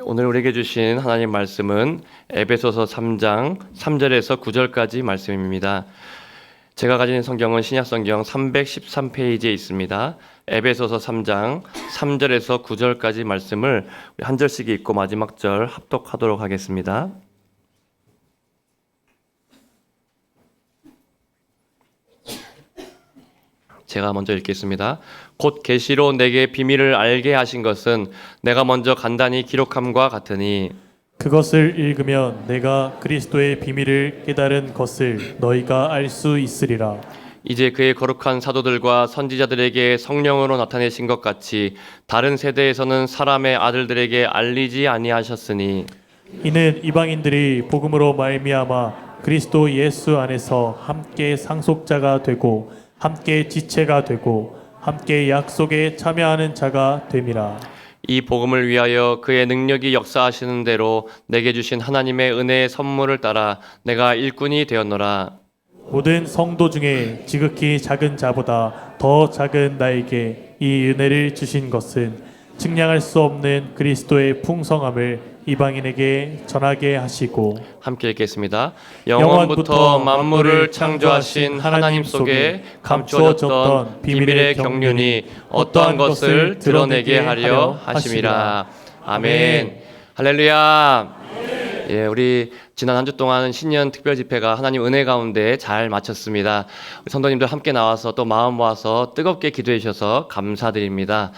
오늘 우리에게 주신 하나님 말씀은 에베소서 3장 3절에서 9절까지 말씀입니다. 제가 가진 성경은 신약성경 313페이지에 있습니다. 에베소서 3장 3절에서 9절까지 말씀을 우리 한 절씩 읽고 마지막 절 합독하도록 하겠습니다. 제가 먼저 읽겠습니다. 곧 계시로 내게 비밀을 알게 하신 것은 내가 먼저 간단히 기록함과 같으니 그것을 읽으면 내가 그리스도의 비밀을 깨달은 것을 너희가 알 수 있으리라. 이제 그의 거룩한 사도들과 선지자들에게 성령으로 나타내신 것 같이 다른 세대에서는 사람의 아들들에게 알리지 아니하셨으니 이는 이방인들이 복음으로 말미암아 그리스도 예수 안에서 함께 상속자가 되고 함께 지체가 되고 함께 약속에 참여하는 자가 됨이라. 이 복음을 위하여 그의 능력이 역사하시는 대로 내게 주신 하나님의 은혜의 선물을 따라 내가 일꾼이 되었노라. 모든 성도 중에 지극히 작은 자보다 더 작은 나에게 이 은혜를 주신 것은 측량할 수 없는 그리스도의 풍성함을 이방인에게 전하게 하시고 함께 읽겠습니다. 영원부터 만물을 창조하신 하나님 속에 감추어졌던 비밀의 경륜이 어떠한 것을 드러내게 하려 하심이라. 아멘. 할렐루야. 예, 우리 지난 한 주 동안 신년 특별 집회가 하나님 은혜 가운데 잘 마쳤습니다. 우리 성도님들 함께 나와서 또 마음 모아서 뜨겁게 기도해 주셔서 감사드립니다.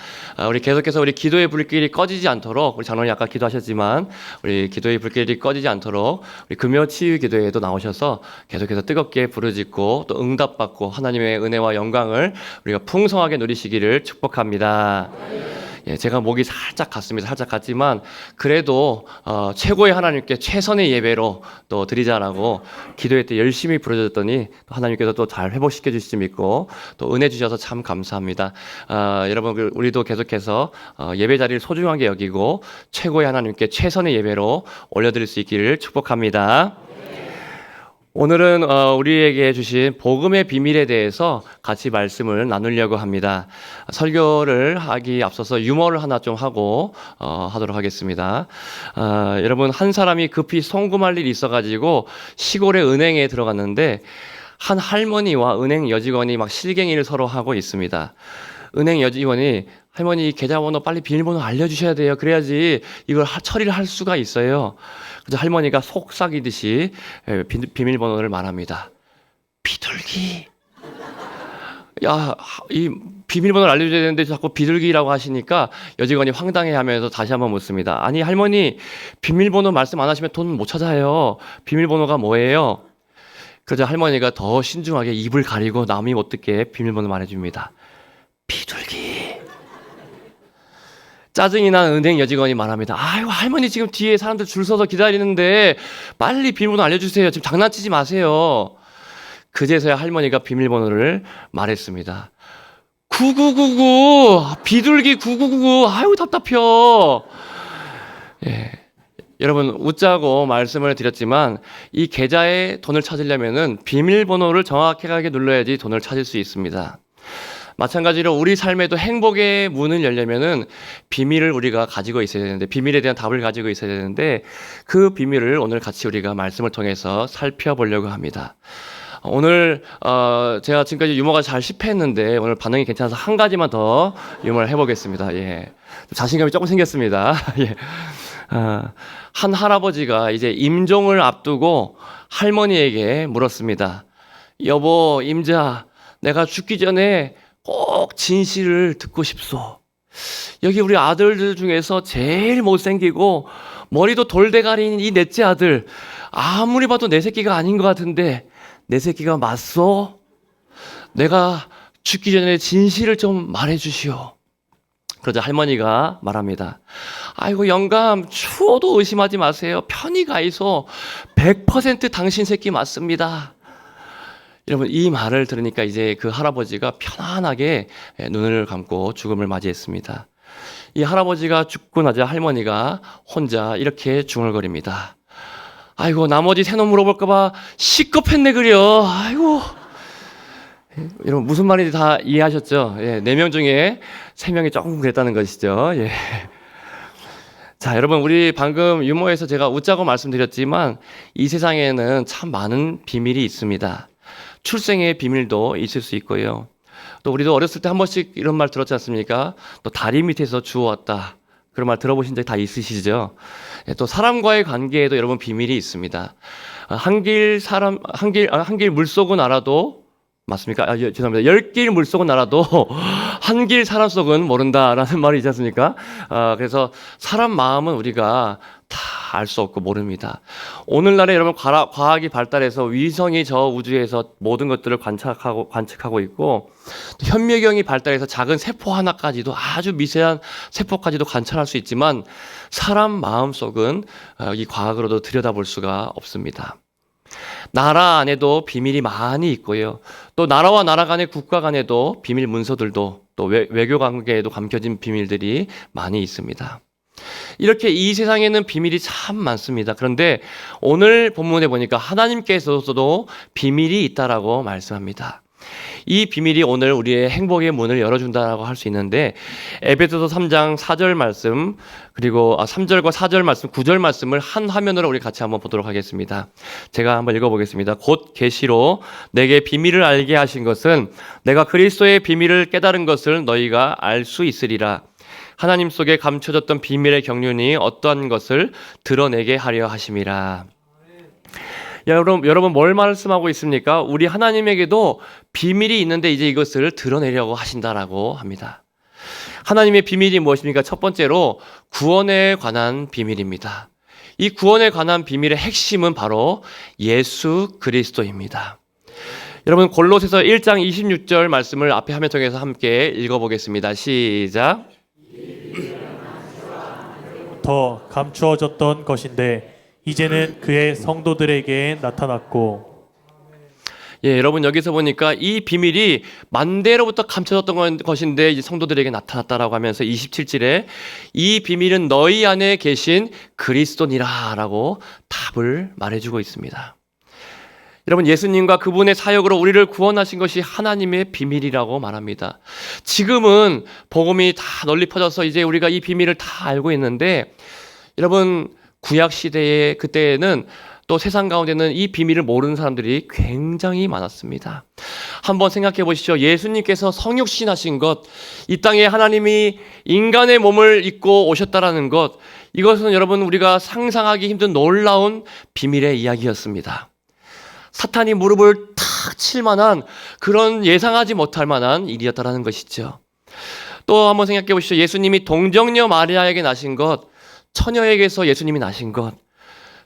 우리 계속해서 우리 기도의 불길이 꺼지지 않도록, 우리 장로님 아까 기도하셨지만 우리 기도의 불길이 꺼지지 않도록 우리 금요 치유 기도회에도 나오셔서 계속해서 뜨겁게 부르짖고 또 응답받고 하나님의 은혜와 영광을 우리가 풍성하게 누리시기를 축복합니다. 예, 제가 목이 살짝 갔습니다. 살짝 갔지만 그래도 최고의 하나님께 최선의 예배로 또 드리자라고 기도회 때 열심히 부르짖었더니 하나님께서 또 잘 회복시켜 주시지 믿고 또 은혜 주셔서 참 감사합니다. 여러분 우리도 계속해서 예배 자리를 소중하게 여기고 최고의 하나님께 최선의 예배로 올려드릴 수 있기를 축복합니다. 오늘은 우리에게 주신 복음의 비밀에 대해서 같이 말씀을 나누려고 합니다. 설교를 하기 앞서서 유머를 하나 좀 하고 하도록 하겠습니다. 여러분 한 사람이 급히 송금할 일이 있어가지고 시골의 은행에 들어갔는데 한 할머니와 은행 여직원이 막 실갱이를 서로 하고 있습니다. 은행 여직원이 할머니 계좌번호 빨리 비밀번호 알려주셔야 돼요. 그래야지 이걸 처리를 할 수가 있어요. 그래서 할머니가 속삭이듯이 비밀번호를 말합니다. 비둘기. 야, 이 비밀번호를 알려줘야 되는데 자꾸 비둘기라고 하시니까 여직원이 황당해하면서 다시 한번 묻습니다. 아니 할머니 비밀번호 말씀 안 하시면 돈 못 찾아요. 비밀번호가 뭐예요? 그래서 할머니가 더 신중하게 입을 가리고 남이 못 듣게 비밀번호 말해줍니다. 비둘기. 짜증이 난 은행 여직원이 말합니다. 아이고 할머니 지금 뒤에 사람들 줄 서서 기다리는데 빨리 비밀번호 알려주세요. 지금 장난치지 마세요. 그제서야 할머니가 비밀번호를 말했습니다. 9999 비둘기 9999 아이고 답답혀. 예. 여러분 웃자고 말씀을 드렸지만 이 계좌에 돈을 찾으려면은 비밀번호를 정확하게 눌러야지 돈을 찾을 수 있습니다. 마찬가지로 우리 삶에도 행복의 문을 열려면은 비밀을 우리가 가지고 있어야 되는데 비밀에 대한 답을 가지고 있어야 되는데 그 비밀을 오늘 같이 우리가 말씀을 통해서 살펴보려고 합니다. 오늘 제가 지금까지 유머가 잘 실패했는데 오늘 반응이 괜찮아서 한 가지만 더 유머를 해보겠습니다. 예, 자신감이 조금 생겼습니다. 예. 한 할아버지가 이제 임종을 앞두고 할머니에게 물었습니다. 여보, 임자, 내가 죽기 전에 꼭 진실을 듣고 싶소. 여기 우리 아들들 중에서 제일 못생기고 머리도 돌대가리인 이 넷째 아들 아무리 봐도 내 새끼가 아닌 것 같은데 내 새끼가 맞소? 내가 죽기 전에 진실을 좀 말해주시오. 그러자 할머니가 말합니다. 아이고 영감 추워도 의심하지 마세요. 편히 가이소. 100% 당신 새끼 맞습니다. 여러분 이 말을 들으니까 이제 그 할아버지가 편안하게 눈을 감고 죽음을 맞이했습니다. 이 할아버지가 죽고 나자 할머니가 혼자 이렇게 중얼거립니다. 아이고 나머지 세 놈 물어볼까봐 시겁했네 그려. 아이고. 여러분 무슨 말인지 다 이해하셨죠? 예, 4명 중에 3명이 조금 그랬다는 것이죠. 예. 자, 여러분, 우리 방금 유머에서 제가 웃자고 말씀드렸지만 이 세상에는 참 많은 비밀이 있습니다. 출생의 비밀도 있을 수 있고요. 또 우리도 어렸을 때 한 번씩 이런 말 들었지 않습니까? 또 다리 밑에서 주워왔다. 그런 말 들어보신 적 다 있으시죠? 또 사람과의 관계에도 여러분 비밀이 있습니다. 한 길 물속은 알아도 맞습니까? 죄송합니다. 10길 물속은 알아도 한 길 사람 속은 모른다라는 말이 있지 않습니까? 그래서 사람 마음은 우리가 다 알 수 없고 모릅니다. 오늘날에 여러분 과학이 발달해서 위성이 저 우주에서 모든 것들을 관측하고 있고 현미경이 발달해서 작은 세포 하나까지도 아주 미세한 세포까지도 관찰할 수 있지만 사람 마음 속은 이 과학으로도 들여다볼 수가 없습니다. 나라 안에도 비밀이 많이 있고요. 또 나라와 나라 간의 국가 간에도 비밀 문서들도 또 외교 관계에도 감춰진 비밀들이 많이 있습니다. 이렇게 이 세상에는 비밀이 참 많습니다. 그런데 오늘 본문에 보니까 하나님께서도 비밀이 있다라고 말씀합니다. 이 비밀이 오늘 우리의 행복의 문을 열어준다라고 할 수 있는데 에베소서 3장 4절 말씀 그리고 3절과 4절 말씀 9절 말씀을 한 화면으로 우리 같이 한번 보도록 하겠습니다. 제가 한번 읽어보겠습니다. 곧 계시로 내게 비밀을 알게 하신 것은 내가 그리스도의 비밀을 깨달은 것을 너희가 알 수 있으리라. 하나님 속에 감춰졌던 비밀의 경륜이 어떠한 것을 드러내게 하려 하심이라. 여러분 뭘 말씀하고 있습니까? 우리 하나님에게도 비밀이 있는데 이제 이것을 드러내려고 하신다라고 합니다. 하나님의 비밀이 무엇입니까? 첫 번째로 구원에 관한 비밀입니다. 이 구원에 관한 비밀의 핵심은 바로 예수 그리스도입니다. 여러분 골로새서 1장 26절 말씀을 앞에 화면 통해서 함께 읽어보겠습니다. 시작. 더 감추어졌던 것인데 이제는 그의 성도들에게 나타났고. 예, 여러분 여기서 보니까 이 비밀이 만대로부터 감춰졌던 것인데 이제 성도들에게 나타났다라고 하면서 27절에 이 비밀은 너희 안에 계신 그리스도니라라고 답을 말해주고 있습니다. 여러분 예수님과 그분의 사역으로 우리를 구원하신 것이 하나님의 비밀이라고 말합니다. 지금은 복음이 다 널리 퍼져서 이제 우리가 이 비밀을 다 알고 있는데 여러분 구약 시대에 그때에는 또 세상 가운데는 이 비밀을 모르는 사람들이 굉장히 많았습니다. 한번 생각해 보시죠. 예수님께서 성육신 하신 것, 이 땅에 하나님이 인간의 몸을 입고 오셨다라는 것, 이것은 여러분 우리가 상상하기 힘든 놀라운 비밀의 이야기였습니다. 사탄이 무릎을 탁 칠 만한 그런 예상하지 못할 만한 일이었다라는 것이죠. 또 한번 생각해 보시죠. 예수님이 동정녀 마리아에게 나신 것, 처녀에게서 예수님이 나신 것,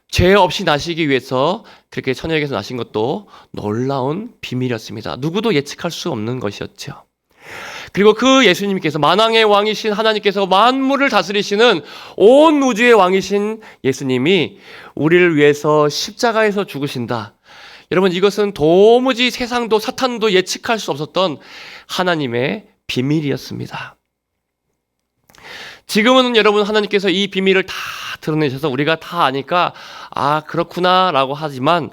죄 없이 나시기 위해서 그렇게 처녀에게서 나신 것도 놀라운 비밀이었습니다. 누구도 예측할 수 없는 것이었죠. 그리고 그 예수님께서 만왕의 왕이신 하나님께서 만물을 다스리시는 온 우주의 왕이신 예수님이 우리를 위해서 십자가에서 죽으신다. 여러분 이것은 도무지 세상도 사탄도 예측할 수 없었던 하나님의 비밀이었습니다. 지금은 여러분 하나님께서 이 비밀을 다 드러내셔서 우리가 다 아니까 아 그렇구나 라고 하지만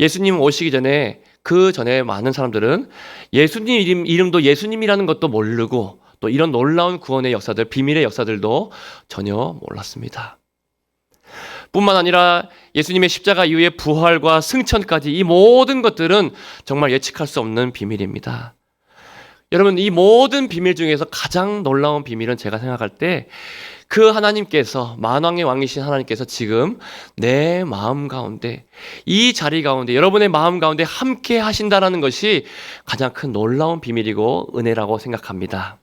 예수님 오시기 전에 그 전에 많은 사람들은 예수님 이름도 예수님이라는 것도 모르고 또 이런 놀라운 구원의 역사들 비밀의 역사들도 전혀 몰랐습니다. 뿐만 아니라 예수님의 십자가 이후의 부활과 승천까지 이 모든 것들은 정말 예측할 수 없는 비밀입니다. 여러분 이 모든 비밀 중에서 가장 놀라운 비밀은 제가 생각할 때 그 하나님께서 만왕의 왕이신 하나님께서 지금 내 마음 가운데 이 자리 가운데 여러분의 마음 가운데 함께 하신다라는 것이 가장 큰 놀라운 비밀이고 은혜라고 생각합니다.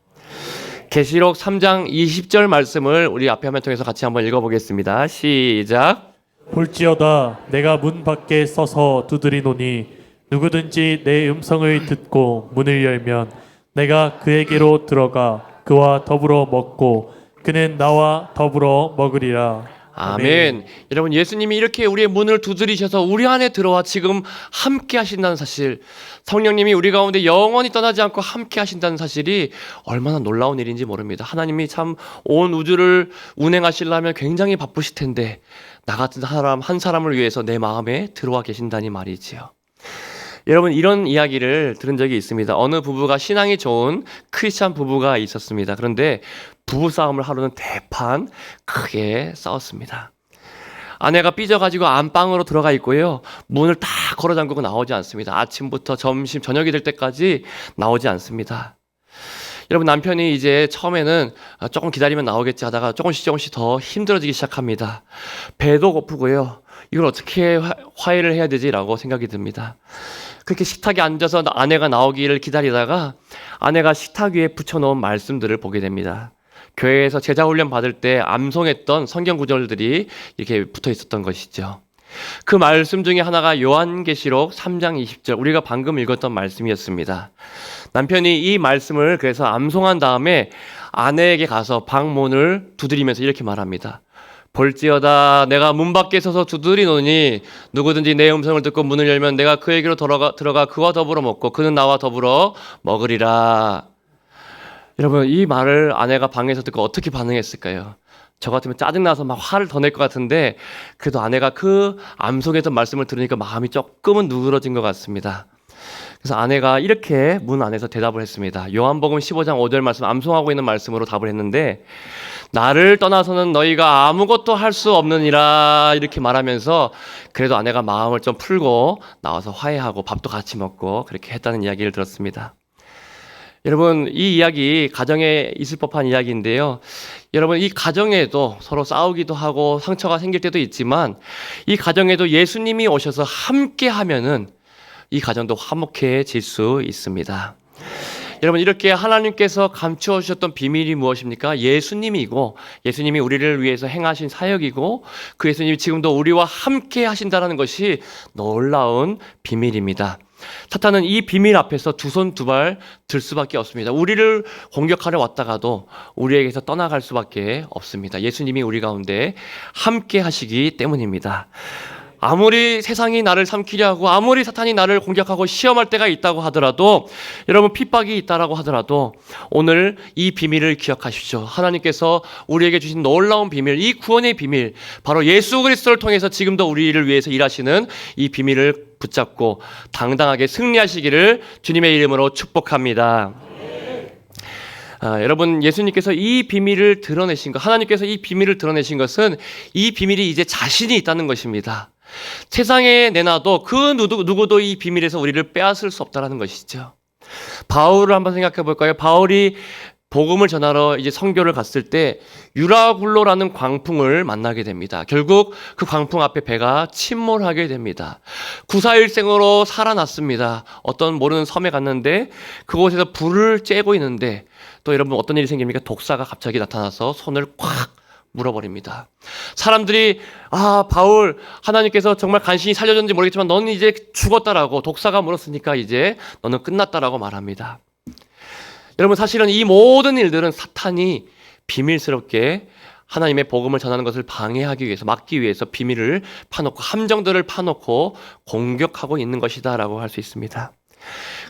계시록 3장 20절 말씀을 우리 앞에 화면 통해서 같이 한번 읽어보겠습니다. 시작. 볼지어다 내가 문 밖에 서서 두드리노니 누구든지 내 음성을 듣고 문을 열면 내가 그에게로 들어가 그와 더불어 먹고 그는 나와 더불어 먹으리라. 아멘. 여러분 예수님이 이렇게 우리의 문을 두드리셔서 우리 안에 들어와 지금 함께 하신다는 사실, 성령님이 우리 가운데 영원히 떠나지 않고 함께 하신다는 사실이 얼마나 놀라운 일인지 모릅니다. 하나님이 참 온 우주를 운행하시려면 굉장히 바쁘실 텐데 나 같은 사람 한 사람을 위해서 내 마음에 들어와 계신다니 말이지요. 여러분, 이런 이야기를 들은 적이 있습니다. 어느 부부가 신앙이 좋은 크리스찬 부부가 있었습니다. 그런데 부부싸움을 하루는 대판 크게 싸웠습니다. 아내가 삐져가지고 안방으로 들어가 있고요. 문을 다 걸어 잠그고 나오지 않습니다. 아침부터 점심, 저녁이 될 때까지 나오지 않습니다. 여러분, 남편이 이제 처음에는 조금 기다리면 나오겠지 하다가 조금씩 더 힘들어지기 시작합니다. 배도 고프고요. 이걸 어떻게 화해를 해야 되지라고 생각이 듭니다. 그렇게 식탁에 앉아서 아내가 나오기를 기다리다가 아내가 식탁 위에 붙여놓은 말씀들을 보게 됩니다. 교회에서 제자훈련 받을 때 암송했던 성경 구절들이 이렇게 붙어 있었던 것이죠. 그 말씀 중에 하나가 요한계시록 3장 20절, 우리가 방금 읽었던 말씀이었습니다. 남편이 이 말씀을 그래서 암송한 다음에 아내에게 가서 방문을 두드리면서 이렇게 말합니다. 볼지어다 내가 문 밖에 서서 두드리노니 누구든지 내 음성을 듣고 문을 열면 내가 그에게로 들어가 그와 더불어 먹고 그는 나와 더불어 먹으리라. 여러분, 이 말을 아내가 방에서 듣고 어떻게 반응했을까요? 저 같으면 짜증나서 막 화를 더 낼 것 같은데 그래도 아내가 그 암송했던 말씀을 들으니까 마음이 조금은 누그러진 것 같습니다. 그래서 아내가 이렇게 문 안에서 대답을 했습니다. 요한복음 15장 5절 말씀, 암송하고 있는 말씀으로 답을 했는데, 나를 떠나서는 너희가 아무것도 할 수 없느니라, 이렇게 말하면서 그래도 아내가 마음을 좀 풀고 나와서 화해하고 밥도 같이 먹고 그렇게 했다는 이야기를 들었습니다. 여러분, 이 이야기 가정에 있을 법한 이야기인데요. 여러분, 이 가정에도 서로 싸우기도 하고 상처가 생길 때도 있지만 이 가정에도 예수님이 오셔서 함께 하면은 이 가정도 화목해질 수 있습니다. 여러분, 이렇게 하나님께서 감추어 주셨던 비밀이 무엇입니까? 예수님이고, 예수님이 우리를 위해서 행하신 사역이고, 그 예수님이 지금도 우리와 함께 하신다는 것이 놀라운 비밀입니다. 사탄은 이 비밀 앞에서 두 손 두 발 들 수밖에 없습니다. 우리를 공격하러 왔다가도 우리에게서 떠나갈 수밖에 없습니다. 예수님이 우리 가운데 함께 하시기 때문입니다. 아무리 세상이 나를 삼키려 하고 아무리 사탄이 나를 공격하고 시험할 때가 있다고 하더라도, 여러분, 핍박이 있다라고 하더라도 오늘 이 비밀을 기억하십시오. 하나님께서 우리에게 주신 놀라운 비밀, 이 구원의 비밀, 바로 예수 그리스도를 통해서 지금도 우리를 위해서 일하시는 이 비밀을 붙잡고 당당하게 승리하시기를 주님의 이름으로 축복합니다. 여러분, 예수님께서 이 비밀을 드러내신 것, 하나님께서 이 비밀을 드러내신 것은 이 비밀이 이제 자신이 있다는 것입니다. 세상에 내놔도 그 누구도 이 비밀에서 우리를 빼앗을 수 없다는 것이죠. 바울을 한번 생각해 볼까요? 바울이 복음을 전하러 이제 선교를 갔을 때 유라굴로라는 광풍을 만나게 됩니다. 결국 그 광풍 앞에 배가 침몰하게 됩니다. 구사일생으로 살아났습니다. 어떤 모르는 섬에 갔는데 그곳에서 불을 쬐고 있는데 또 여러분, 어떤 일이 생깁니까? 독사가 갑자기 나타나서 손을 콱 물어버립니다. 사람들이 바울, 하나님께서 정말 간신히 살려줬는지 모르겠지만 너는 이제 죽었다라고, 독사가 물었으니까 이제 너는 끝났다라고 말합니다. 여러분, 사실은 이 모든 일들은 사탄이 비밀스럽게 하나님의 복음을 전하는 것을 방해하기 위해서, 막기 위해서 비밀을 파놓고, 함정들을 파놓고 공격하고 있는 것이다라고 할 수 있습니다.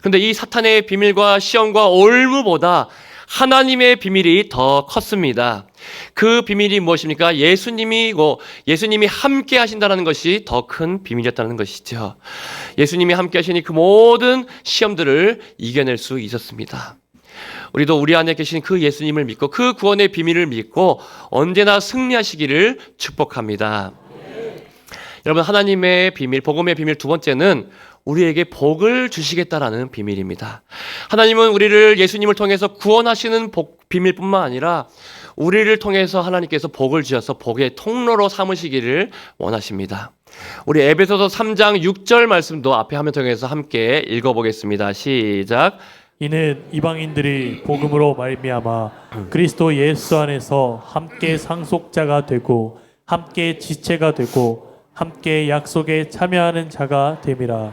그런데 이 사탄의 비밀과 시험과 올무보다 하나님의 비밀이 더 컸습니다. 그 비밀이 무엇입니까? 예수님이고 예수님이 함께 하신다는 것이 더 큰 비밀이었다는 것이죠. 예수님이 함께 하시니 그 모든 시험들을 이겨낼 수 있었습니다. 우리도 우리 안에 계신 그 예수님을 믿고 그 구원의 비밀을 믿고 언제나 승리하시기를 축복합니다. 여러분, 하나님의 비밀, 복음의 비밀 두 번째는 우리에게 복을 주시겠다라는 비밀입니다. 하나님은 우리를 예수님을 통해서 구원하시는 비밀뿐만 아니라 우리를 통해서 하나님께서 복을 주셔서 복의 통로로 삼으시기를 원하십니다. 우리 에베소서 3장 6절 말씀도 앞에 화면 통해서 함께 읽어보겠습니다. 시작. 이는 이방인들이 복음으로 말미암아 그리스도 예수 안에서 함께 상속자가 되고 함께 지체가 되고 함께 약속에 참여하는 자가 됨이라.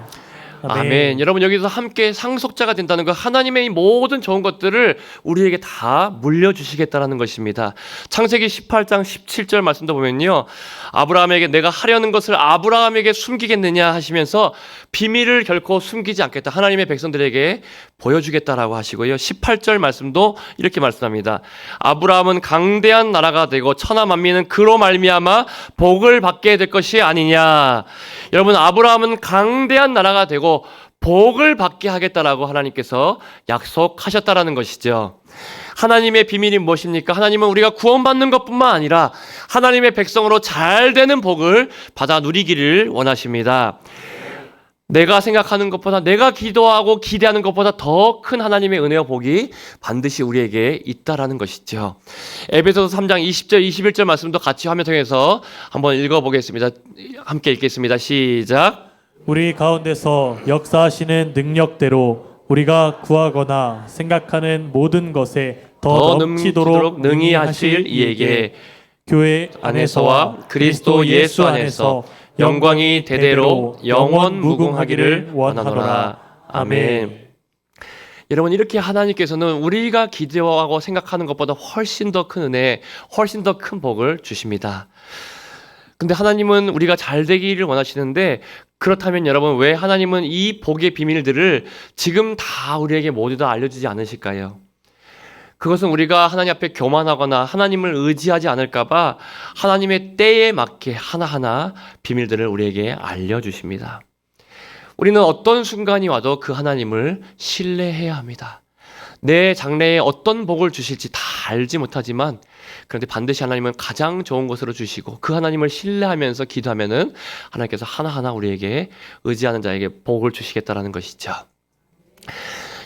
아멘. 여러분, 여기서 함께 상속자가 된다는 것, 하나님의 이 모든 좋은 것들을 우리에게 다 물려주시겠다는 것입니다. 창세기 18장 17절 말씀도 보면요, 아브라함에게 내가 하려는 것을 아브라함에게 숨기겠느냐 하시면서 비밀을 결코 숨기지 않겠다, 하나님의 백성들에게 보여주겠다라고 하시고요, 18절 말씀도 이렇게 말씀합니다. 아브라함은 강대한 나라가 되고 천하 만민은 그로 말미암아 복을 받게 될 것이 아니냐. 여러분, 아브라함은 강대한 나라가 되고 복을 받게 하겠다라고 하나님께서 약속하셨다라는 것이죠. 하나님의 비밀이 무엇입니까? 하나님은 우리가 구원받는 것뿐만 아니라 하나님의 백성으로 잘 되는 복을 받아 누리기를 원하십니다. 내가 생각하는 것보다, 내가 기도하고 기대하는 것보다 더 큰 하나님의 은혜와 복이 반드시 우리에게 있다라는 것이죠. 에베소서 3장 20절 21절 말씀도 같이 화면 통해서 한번 읽어보겠습니다. 함께 읽겠습니다. 시작. 우리 가운데서 역사하시는 능력대로 우리가 구하거나 생각하는 모든 것에 더 넘치도록 능히 하실 이에게 교회 안에서와 그리스도 예수 안에서 영광이 대대로 영원 무궁하기를 원하노라. 아멘. 여러분, 이렇게 하나님께서는 우리가 기대하고 생각하는 것보다 훨씬 더 큰 은혜, 훨씬 더 큰 복을 주십니다. 근데 하나님은 우리가 잘 되기를 원하시는데, 그렇다면 여러분, 왜 하나님은 이 복의 비밀들을 지금 다 우리에게 모두 다 알려주지 않으실까요? 그것은 우리가 하나님 앞에 교만하거나 하나님을 의지하지 않을까봐 하나님의 때에 맞게 하나하나 비밀들을 우리에게 알려주십니다. 우리는 어떤 순간이 와도 그 하나님을 신뢰해야 합니다. 내 장래에 어떤 복을 주실지 다 알지 못하지만, 그런데 반드시 하나님은 가장 좋은 것으로 주시고 그 하나님을 신뢰하면서 기도하면은 하나님께서 하나하나 우리에게 의지하는 자에게 복을 주시겠다라는 것이죠.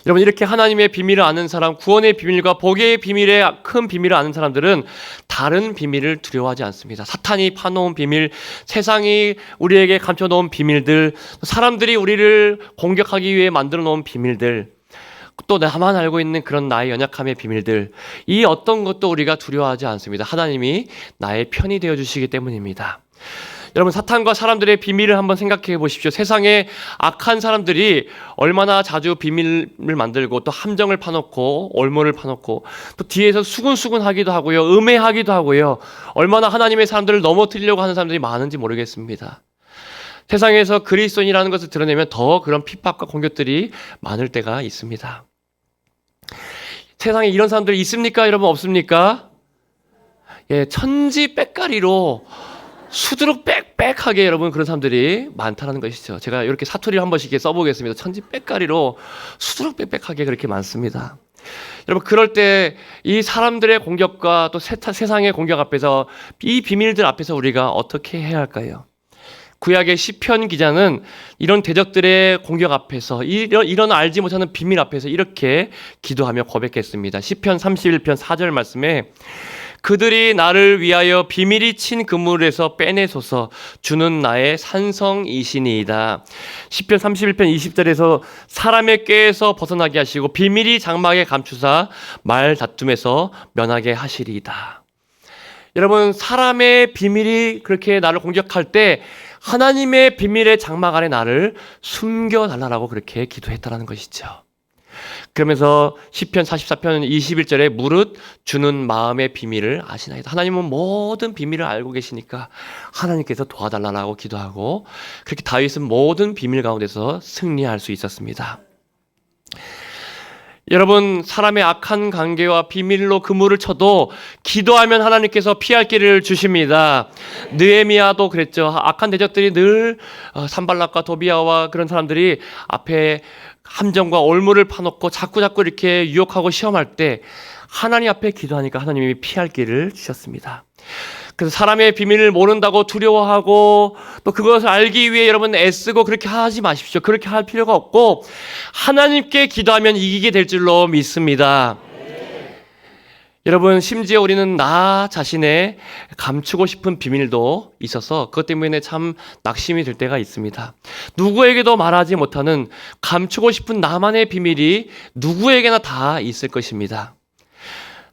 여러분, 이렇게 하나님의 비밀을 아는 사람, 구원의 비밀과 복의 비밀의 큰 비밀을 아는 사람들은 다른 비밀을 두려워하지 않습니다. 사탄이 파놓은 비밀, 세상이 우리에게 감춰놓은 비밀들, 사람들이 우리를 공격하기 위해 만들어 놓은 비밀들, 또 나만 알고 있는 그런 나의 연약함의 비밀들, 이 어떤 것도 우리가 두려워하지 않습니다. 하나님이 나의 편이 되어주시기 때문입니다. 여러분, 사탄과 사람들의 비밀을 한번 생각해 보십시오. 세상에 악한 사람들이 얼마나 자주 비밀을 만들고 또 함정을 파놓고 올무를 파놓고 또 뒤에서 수군수군 하기도 하고요, 음해하기도 하고요, 얼마나 하나님의 사람들을 넘어뜨리려고 하는 사람들이 많은지 모르겠습니다. 세상에서 그리스도인이라는 것을 드러내면 더 그런 핍박과 공격들이 많을 때가 있습니다. 세상에 이런 사람들이 있습니까? 여러분, 없습니까? 예, 천지 빽가리로 수두룩 빽빽하게 여러분 그런 사람들이 많다는 것이죠. 제가 이렇게 사투리를 한 번씩 써보겠습니다. 천지 빽가리로 수두룩 빽빽하게 그렇게 많습니다. 여러분, 그럴 때 이 사람들의 공격과 또 세상의 공격 앞에서, 이 비밀들 앞에서 우리가 어떻게 해야 할까요? 구약의 시편 기자는 이런 대적들의 공격 앞에서, 이런 알지 못하는 비밀 앞에서 이렇게 기도하며 고백했습니다. 시편 31편 4절 말씀에 그들이 나를 위하여 비밀이 친 그물에서 빼내소서, 주는 나의 산성이시니이다. 시편 31편 20절에서 사람의 꾀에서 벗어나게 하시고 비밀이 장막에 감추사 말 다툼에서 면하게 하시리이다. 여러분, 사람의 비밀이 그렇게 나를 공격할 때 하나님의 비밀의 장막 안에 나를 숨겨달라고 그렇게 기도했다는 것이죠. 그러면서 시편 44편 21절에 무릇 주는 마음의 비밀을 아시나이다. 하나님은 모든 비밀을 알고 계시니까 하나님께서 도와달라고 기도하고, 그렇게 다윗은 모든 비밀 가운데서 승리할 수 있었습니다. 여러분, 사람의 악한 관계와 비밀로 그물을 쳐도 기도하면 하나님께서 피할 길을 주십니다. 느헤미야도 그랬죠. 악한 대적들이 늘 산발락과 도비아와 그런 사람들이 앞에 함정과 올무를 파놓고 자꾸 이렇게 유혹하고 시험할 때 하나님 앞에 기도하니까 하나님이 피할 길을 주셨습니다. 그래서 사람의 비밀을 모른다고 두려워하고 또 그것을 알기 위해 여러분 애쓰고 그렇게 하지 마십시오. 그렇게 할 필요가 없고 하나님께 기도하면 이기게 될 줄로 믿습니다. 여러분, 심지어 우리는 나 자신의 감추고 싶은 비밀도 있어서 그것 때문에 참 낙심이 될 때가 있습니다. 누구에게도 말하지 못하는 감추고 싶은 나만의 비밀이 누구에게나 다 있을 것입니다.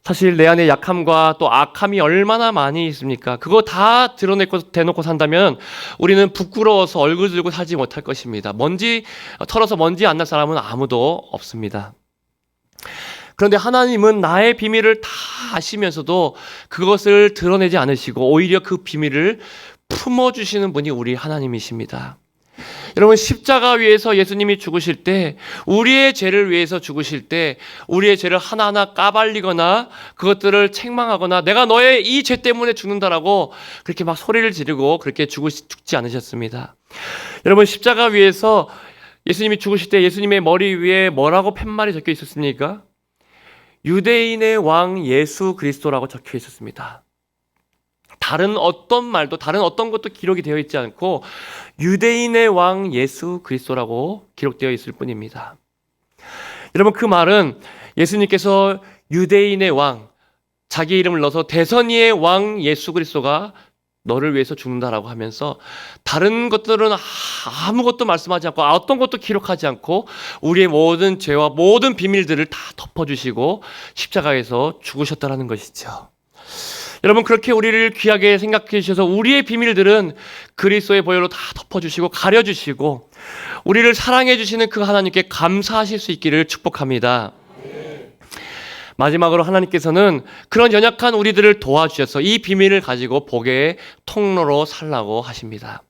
사실 내 안에 약함과 또 악함이 얼마나 많이 있습니까? 그거 다 대놓고 산다면 우리는 부끄러워서 얼굴 들고 살지 못할 것입니다. 털어서 먼지 안 날 사람은 아무도 없습니다. 그런데 하나님은 나의 비밀을 다 아시면서도 그것을 드러내지 않으시고 오히려 그 비밀을 품어주시는 분이 우리 하나님이십니다. 여러분, 십자가 위에서 예수님이 죽으실 때, 우리의 죄를 위해서 죽으실 때 우리의 죄를 하나하나 까발리거나 그것들을 책망하거나 내가 너의 이 죄 때문에 죽는다라고 그렇게 막 소리를 지르고 그렇게 죽지 않으셨습니다. 여러분, 십자가 위에서 예수님이 죽으실 때 예수님의 머리 위에 뭐라고 팻말이 적혀 있었습니까? 유대인의 왕 예수 그리스도라고 적혀 있었습니다. 다른 어떤 말도 다른 어떤 것도 기록이 되어 있지 않고 유대인의 왕 예수 그리스도라고 기록되어 있을 뿐입니다. 여러분, 그 말은 예수님께서 유대인의 왕, 자기 이름을 넣어서 대선이의 왕 예수 그리스도가 너를 위해서 죽는다라고 하면서 다른 것들은 아무것도 말씀하지 않고 어떤 것도 기록하지 않고 우리의 모든 죄와 모든 비밀들을 다 덮어주시고 십자가에서 죽으셨다라는 것이죠. 여러분, 그렇게 우리를 귀하게 생각해 주셔서 우리의 비밀들은 그리스도의 보혈로 다 덮어주시고 가려주시고 우리를 사랑해 주시는 그 하나님께 감사하실 수 있기를 축복합니다. 마지막으로 하나님께서는 그런 연약한 우리들을 도와주셔서 이 비밀을 가지고 복의 통로로 살라고 하십니다.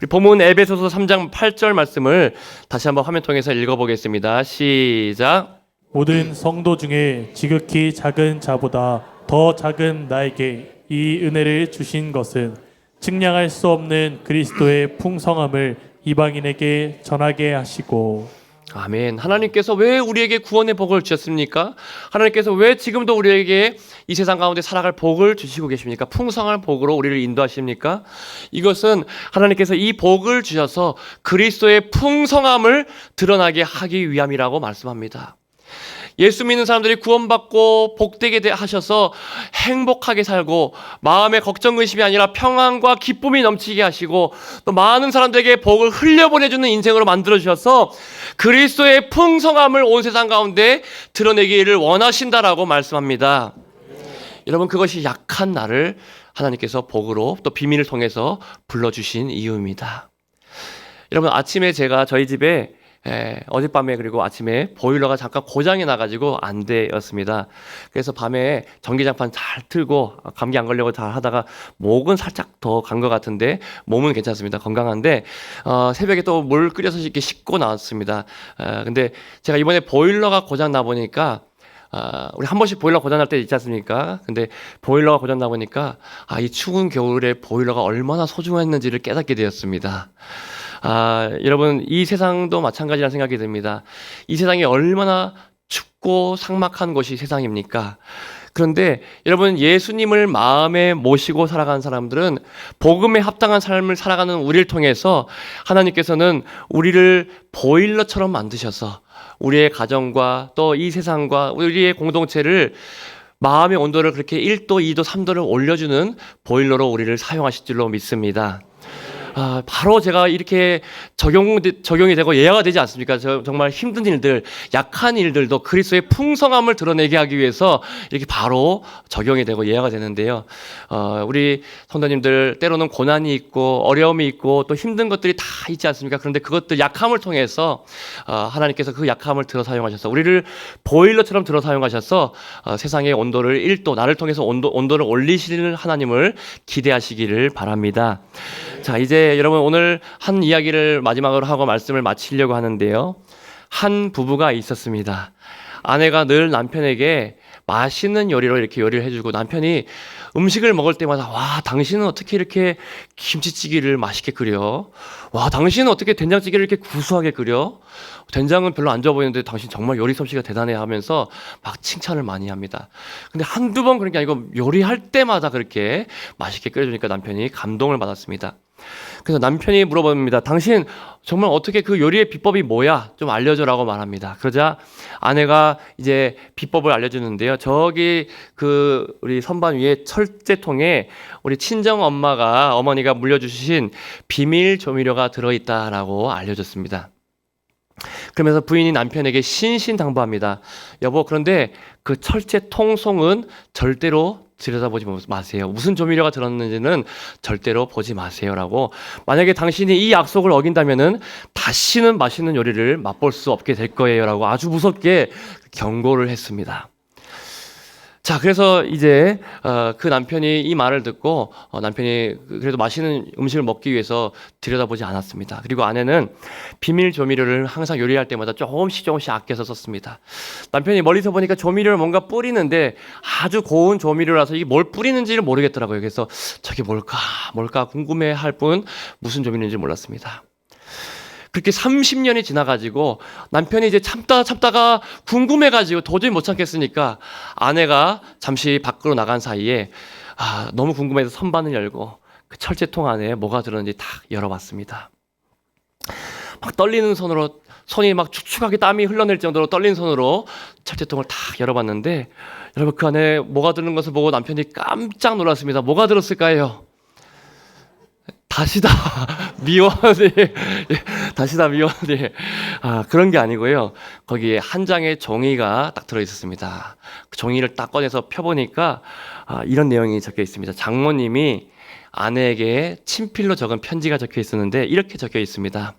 우리 본문 에베소서 3장 8절 말씀을 다시 한번 화면 통해서 읽어보겠습니다. 시작. 모든 성도 중에 지극히 작은 자보다 더 작은 나에게 이 은혜를 주신 것은 측량할 수 없는 그리스도의 풍성함을 이방인에게 전하게 하시고. 아멘. 하나님께서 왜 우리에게 구원의 복을 주셨습니까? 하나님께서 왜 지금도 우리에게 이 세상 가운데 살아갈 복을 주시고 계십니까? 풍성한 복으로 우리를 인도하십니까? 이것은 하나님께서 이 복을 주셔서 그리스도의 풍성함을 드러나게 하기 위함이라고 말씀합니다. 예수 믿는 사람들이 구원받고 복되게 하셔서 행복하게 살고 마음에 걱정 근심이 아니라 평안과 기쁨이 넘치게 하시고 또 많은 사람들에게 복을 흘려보내주는 인생으로 만들어주셔서 그리스도의 풍성함을 온 세상 가운데 드러내기를 원하신다라고 말씀합니다. 여러분, 그것이 약한 나를 하나님께서 복으로 또 비밀을 통해서 불러주신 이유입니다. 여러분, 아침에 제가 저희 집에 어젯밤에 그리고 아침에 보일러가 잠깐 고장이 나가지고 안 되었습니다. 그래서 밤에 전기장판 잘 틀고 감기 안 걸려고 잘 하다가 목은 살짝 더 간 것 같은데 몸은 괜찮습니다. 건강한데 새벽에 또 물 끓여서 이렇게 씻고 나왔습니다. 근데 제가 이번에 보일러가 고장 나 보니까 우리 한 번씩 보일러 고장 날 때 있지 않습니까? 근데 보일러가 고장 나 보니까 이 추운 겨울에 보일러가 얼마나 소중했는지를 깨닫게 되었습니다. 여러분, 이 세상도 마찬가지라는 생각이 듭니다. 이 세상이 얼마나 춥고 삭막한 곳이 세상입니까? 그런데 여러분, 예수님을 마음에 모시고 살아가는 사람들은 복음에 합당한 삶을 살아가는 우리를 통해서 하나님께서는 우리를 보일러처럼 만드셔서 우리의 가정과 또 이 세상과 우리의 공동체를 마음의 온도를 그렇게 1도, 2도, 3도를 올려주는 보일러로 우리를 사용하실 줄로 믿습니다. 바로 제가 이렇게 적용이 되고 예화가 되지 않습니까? 정말 힘든 일들, 약한 일들도 그리스도의 풍성함을 드러내게 하기 위해서 이렇게 바로 적용이 되고 예화가 되는데요. 우리 성도님들 때로는 고난이 있고 어려움이 있고 또 힘든 것들이 다 있지 않습니까? 그런데 그것들 약함을 통해서 하나님께서 그 약함을 들어 사용하셔서 우리를 보일러처럼 들어 사용하셔서 세상의 온도를 1도, 나를 통해서 온도를 올리시는 하나님을 기대하시기를 바랍니다. 자, 이제 여러분, 오늘 한 이야기를 마지막으로 하고 말씀을 마치려고 하는데요. 한 부부가 있었습니다. 아내가 늘 남편에게 맛있는 요리로 이렇게 요리를 해주고 남편이 음식을 먹을 때마다 와, 당신은 어떻게 이렇게 김치찌개를 맛있게 끓여? 와, 당신은 어떻게 된장찌개를 이렇게 구수하게 끓여? 된장은 별로 안 좋아 보이는데 당신 정말 요리 솜씨가 대단해 하면서 막 칭찬을 많이 합니다. 근데 한두 번 그런 게 아니고 요리할 때마다 그렇게 맛있게 끓여주니까 남편이 감동을 받았습니다. 그래서 남편이 물어봅니다. 당신 정말 어떻게 그 요리의 비법이 뭐야? 좀 알려줘라고 말합니다. 그러자 아내가 이제 비법을 알려주는데요. 저기 우리 선반 위에 철제통에 우리 친정 어머니가 물려주신 비밀 조미료가 들어있다라고 알려줬습니다. 그러면서 부인이 남편에게 신신당부합니다. 여보, 그런데 그 철제 통송은 절대로 들여다보지 마세요. 무슨 조미료가 들었는지는 절대로 보지 마세요라고. 만약에 당신이 이 약속을 어긴다면은 다시는 맛있는 요리를 맛볼 수 없게 될 거예요라고 아주 무섭게 경고를 했습니다. 자, 그래서 이제 그 남편이 이 말을 듣고 남편이 그래도 맛있는 음식을 먹기 위해서 들여다보지 않았습니다. 그리고 아내는 비밀 조미료를 항상 요리할 때마다 조금씩 아껴서 썼습니다. 남편이 멀리서 보니까 조미료를 뭔가 뿌리는데 아주 고운 조미료라서 이게 뭘 뿌리는지를 모르겠더라고요. 그래서 저게 뭘까 궁금해할 뿐 무슨 조미료인지 몰랐습니다. 그렇게 30년이 지나가지고 남편이 이제 참다가 궁금해가지고 도저히 못 참겠으니까 아내가 잠시 밖으로 나간 사이에 너무 궁금해서 선반을 열고 그 철제통 안에 뭐가 들었는지 탁 열어봤습니다. 막 떨리는 손으로, 손이 막 축축하게 땀이 흘러낼 정도로 떨리는 손으로 철제통을 탁 열어봤는데, 여러분 그 안에 뭐가 들은 것을 보고 남편이 깜짝 놀랐습니다. 뭐가 들었을까요? 다시다 미원이. 다시다 미원이. 그런 게 아니고요. 거기에 한 장의 종이가 딱 들어있었습니다. 그 종이를 딱 꺼내서 펴보니까 이런 내용이 적혀 있습니다. 장모님이 아내에게 친필로 적은 편지가 적혀 있었는데 이렇게 적혀 있습니다.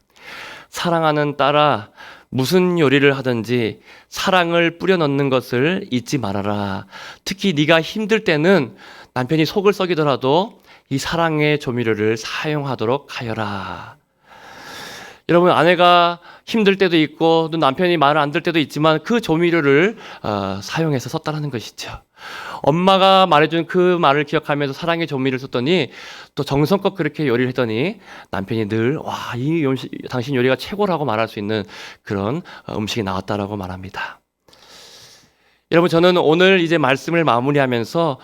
사랑하는 딸아, 무슨 요리를 하든지 사랑을 뿌려 넣는 것을 잊지 말아라. 특히 네가 힘들 때는 남편이 속을 썩이더라도 이 사랑의 조미료를 사용하도록 하여라. 여러분, 아내가 힘들 때도 있고 또 남편이 말을 안 들 때도 있지만 그 조미료를 사용해서 썼다는 것이죠. 엄마가 말해준 그 말을 기억하면서 사랑의 조미료를 썼더니 또 정성껏 그렇게 요리를 했더니 남편이 늘 이 음식, 당신 요리가 최고라고 말할 수 있는 그런 음식이 나왔다라고 말합니다. 여러분, 저는 오늘 이제 말씀을 마무리하면서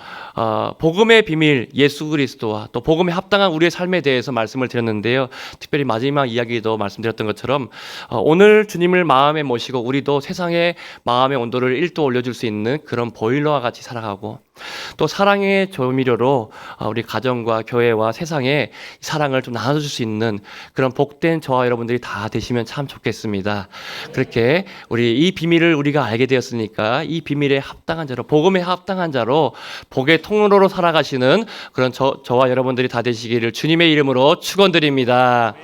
복음의 비밀 예수 그리스도와 또 복음에 합당한 우리의 삶에 대해서 말씀을 드렸는데요. 특별히 마지막 이야기도 말씀드렸던 것처럼 오늘 주님을 마음에 모시고 우리도 세상의 마음의 온도를 1도 올려줄 수 있는 그런 보일러와 같이 살아가고, 또 사랑의 조미료로 우리 가정과 교회와 세상에 사랑을 좀 나눠줄 수 있는 그런 복된 저와 여러분들이 다 되시면 참 좋겠습니다. 그렇게 우리 이 비밀을 우리가 알게 되었으니까 이 비밀에 합당한 자로, 복음에 합당한 자로 복의 통로로 살아가시는 그런 저와 여러분들이 다 되시기를 주님의 이름으로 축원드립니다.